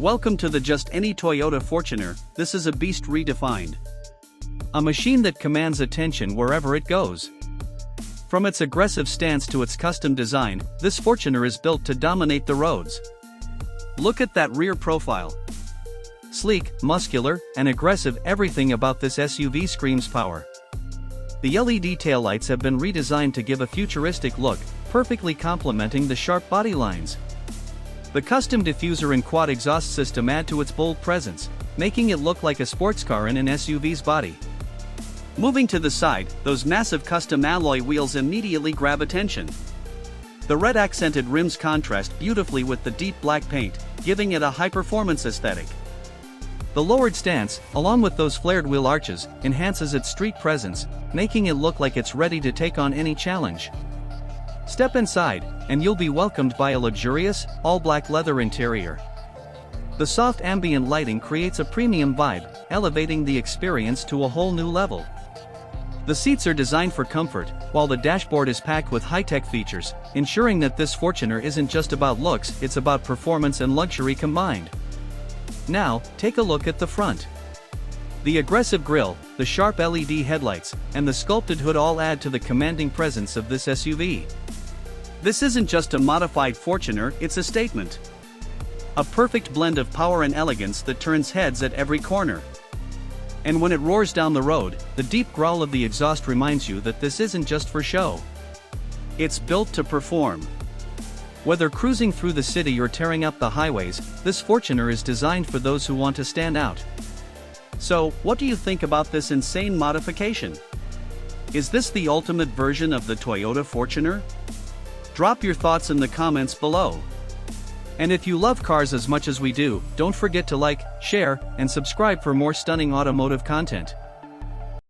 Welcome to the Just Any Toyota Fortuner. This is a beast redefined. A machine that commands attention wherever it goes. From its aggressive stance to its custom design, this Fortuner is built to dominate the roads. Look at that rear profile. Sleek, muscular, and aggressive, everything about this SUV screams power. The LED taillights have been redesigned to give a futuristic look, perfectly complementing the sharp body lines. The custom diffuser and quad exhaust system add to its bold presence, making it look like a sports car in an SUV's body. Moving to the side, those massive custom alloy wheels immediately grab attention. The red accented rims contrast beautifully with the deep black paint, giving it a high-performance aesthetic. The lowered stance, along with those flared wheel arches, enhances its street presence, making it look like it's ready to take on any challenge. Step inside, and you'll be welcomed by a luxurious, all-black leather interior. The soft ambient lighting creates a premium vibe, elevating the experience to a whole new level. The seats are designed for comfort, while the dashboard is packed with high-tech features, ensuring that this Fortuner isn't just about looks, it's about performance and luxury combined. Now, take a look at the front. The aggressive grille, the sharp LED headlights, and the sculpted hood all add to the commanding presence of this SUV. This isn't just a modified Fortuner, it's a statement. A perfect blend of power and elegance that turns heads at every corner. And when it roars down the road, the deep growl of the exhaust reminds you that this isn't just for show. It's built to perform. Whether cruising through the city or tearing up the highways, this Fortuner is designed for those who want to stand out. So, what do you think about this insane modification? Is this the ultimate version of the Toyota Fortuner? Drop your thoughts in the comments below. And if you love cars as much as we do, don't forget to like, share, and subscribe for more stunning automotive content.